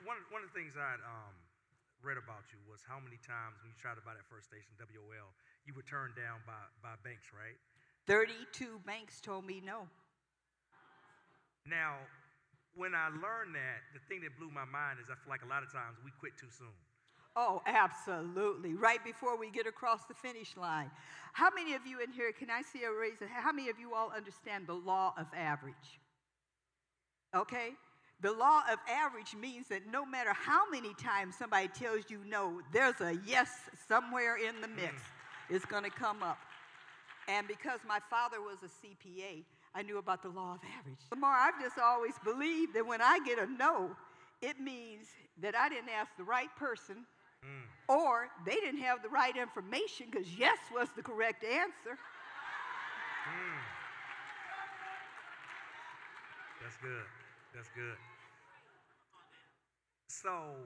one of the things I read about you was how many times when you tried to buy that first station, WOL, you were turned down by banks, right? 32 banks told me no. Now, when I learned that, the thing that blew my mind is I feel like a lot of times we quit too soon. Oh, absolutely. Right before we get across the finish line. How many of you in here, can I see a raise of hand? How many of you all understand the law of average? Okay? The law of average means that no matter how many times somebody tells you no, there's a yes somewhere in the mix. It's going to come up. And because my father was a CPA, I knew about the law of average. Lamar, I've just always believed that when I get a no, it means that I didn't ask the right person or they didn't have the right information because yes was the correct answer. That's good. That's good. So,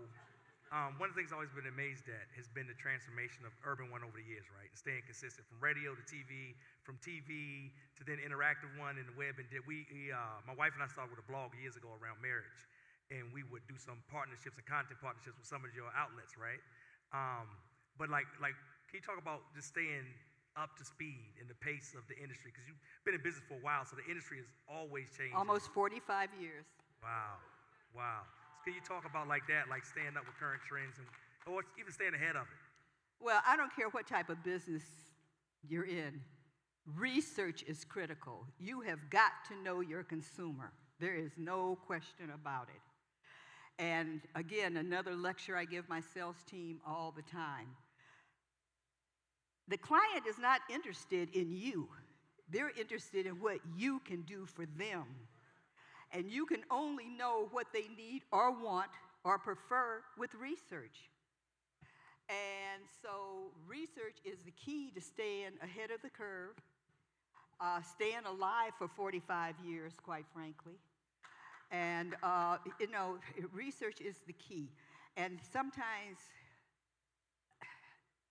one of the things I've always been amazed at has been the transformation of Urban One over the years, right? And staying consistent from radio to TV, from TV to then interactive one and the web. And my wife and I started with a blog years ago around marriage, and we would do some partnerships and content partnerships with some of your outlets, right? But can you talk about just staying up to speed in the pace of the industry? Because you've been in business for a while, so the industry is always changing. Almost 45 years. Wow. So can you talk about like that, like staying up with current trends or even staying ahead of it? Well, I don't care what type of business you're in. Research is critical. You have got to know your consumer. There is no question about it. And again, another lecture I give my sales team all the time. The client is not interested in you. They're interested in what you can do for them. And you can only know what they need or want or prefer with research. And so research is the key to staying ahead of the curve, staying alive for 45 years, quite frankly. And, research is the key. And sometimes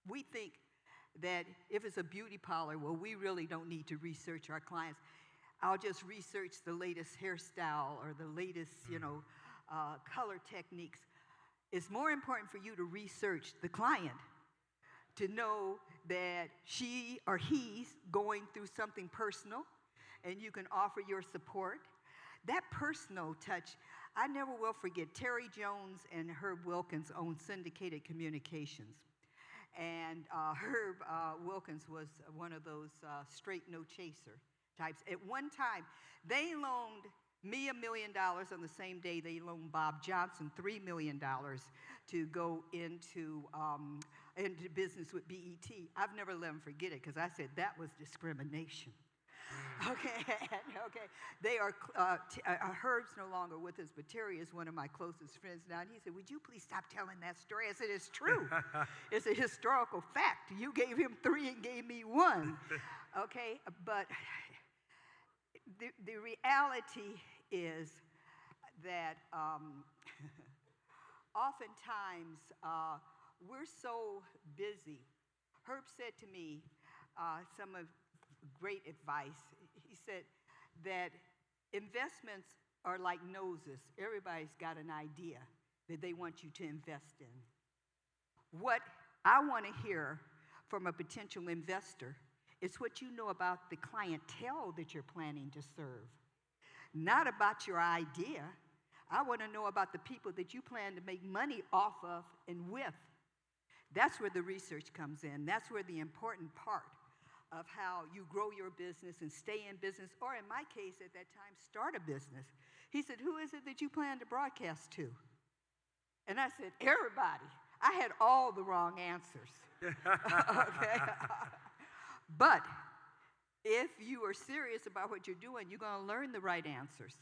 we think that if it's a beauty parlor, well, we really don't need to research our clients. I'll just research the latest hairstyle or the latest, color techniques. It's more important for you to research the client, to know that she or he's going through something personal, and you can offer your support. That personal touch, I never will forget. Terry Jones and Herb Wilkins own Syndicated Communications. And Herb Wilkins was one of those straight no chaser types. At one time, they loaned me $1 million on the same day they loaned Bob Johnson $3 million to go into business with BET. I've never let them forget it because I said that was discrimination. Okay. They are, Herb's no longer with us, but Terry is one of my closest friends now. And he said, would you please stop telling that story? I said, it's true. It's a historical fact. You gave him 3 and gave me 1. Okay, but the reality is that oftentimes we're so busy. Herb said to me some of great advice. He said that investments are like noses. Everybody's got an idea that they want you to invest in. What I want to hear from a potential investor is what you know about the clientele that you're planning to serve. Not about your idea. I want to know about the people that you plan to make money off of and with. That's where the research comes in. That's where the important part of how you grow your business and stay in business, or in my case at that time, start a business. He said, who is it that you plan to broadcast to? And I said, everybody. I had all the wrong answers. Okay. But if you are serious about what you're doing, you're going to learn the right answers.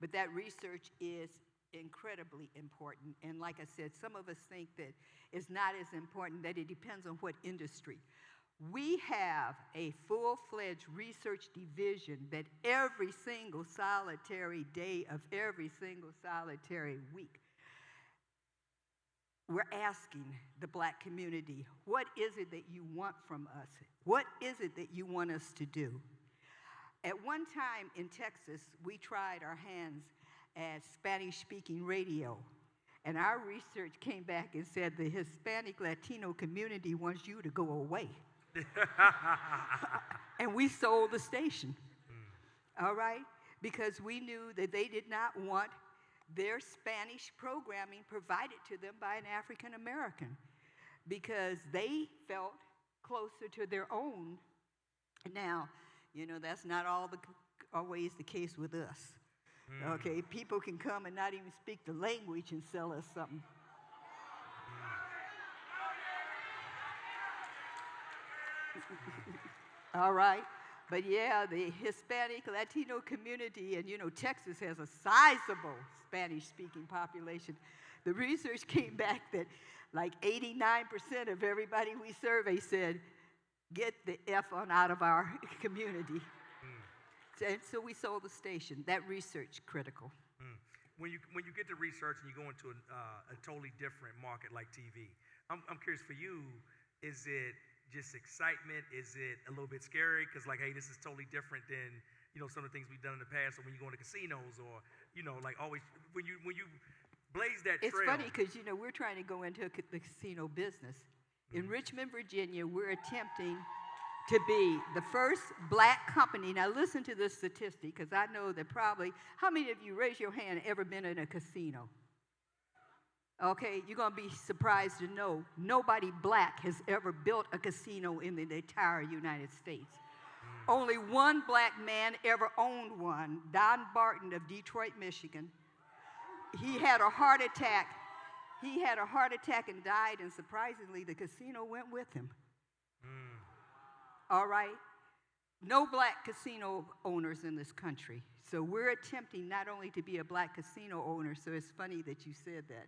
But that research is incredibly important. And like I said, some of us think that it's not as important, that it depends on what industry. We have a full-fledged research division that every single solitary day of every single solitary week, we're asking the Black community, what is it that you want from us? What is it that you want us to do? At one time in Texas, we tried our hands at Spanish-speaking radio, And our research came back and said the Hispanic Latino community wants you to go away. And we sold the station, all right? Because we knew that they did not want their Spanish programming provided to them by an African American because they felt closer to their own. Now, you know, that's not always the case with us. Okay, people can come and not even speak the language and sell us something. All right, but yeah, the Hispanic Latino community, and you know, Texas has a sizable Spanish-speaking population. The research came back that like 89% of everybody we surveyed said, get the F on out of our community. And so we sold the station. That research critical. When you get to research and you go into a totally different market like TV, I'm curious for you, is it just excitement? Is it a little bit scary? Because like, hey, this is totally different than, you know, some of the things we've done in the past. Or when you go into casinos or, you know, like always, when you blaze that trail. It's funny because, you know, we're trying to go into the casino business. In Richmond, Virginia, we're attempting to be the first black company. Now listen to this statistic, because I know that probably, how many of you, raise your hand, ever been in a casino? Okay, you're going to be surprised to know nobody black has ever built a casino in the entire United States. Only one black man ever owned one, Don Barton of Detroit, Michigan. He had a heart attack. He had a heart attack and died, and surprisingly, the casino went with him. All right? No black casino owners in this country. So we're attempting not only to be a black casino owner, so it's funny that you said that,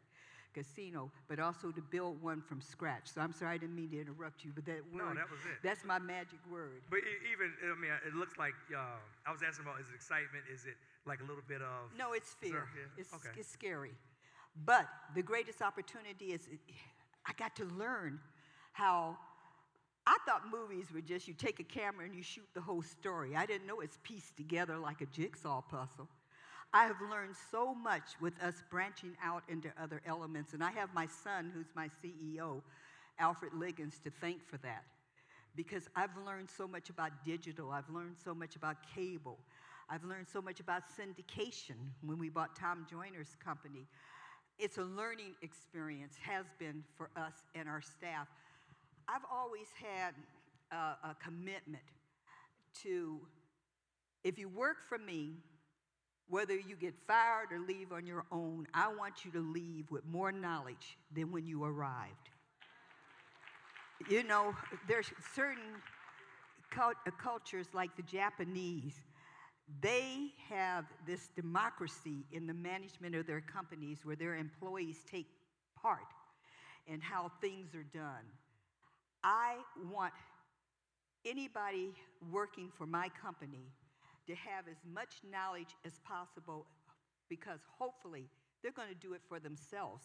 casino, but also to build one from scratch. So I'm sorry, I didn't mean to interrupt you, but that word, no, that was it. That's my magic word. But even, I mean, it looks like, I was asking about, is it excitement? Is it like a little bit of... No, it's fear. Okay. It's scary. But the greatest opportunity is, I got to learn how, I thought movies were just you take a camera and you shoot the whole story. I didn't know it's pieced together like a jigsaw puzzle. I have learned so much with us branching out into other elements. And I have my son, who's my CEO, Alfred Liggins, to thank for that. Because I've learned so much about digital. I've learned so much about cable. I've learned so much about syndication when we bought Tom Joyner's company. It's a learning experience, has been for us and our staff. I've always had a commitment to, if you work for me, whether you get fired or leave on your own, I want you to leave with more knowledge than when you arrived. You know, there's certain cultures like the Japanese, they have this democracy in the management of their companies where their employees take part in how things are done. I want anybody working for my company to have as much knowledge as possible, because hopefully they're going to do it for themselves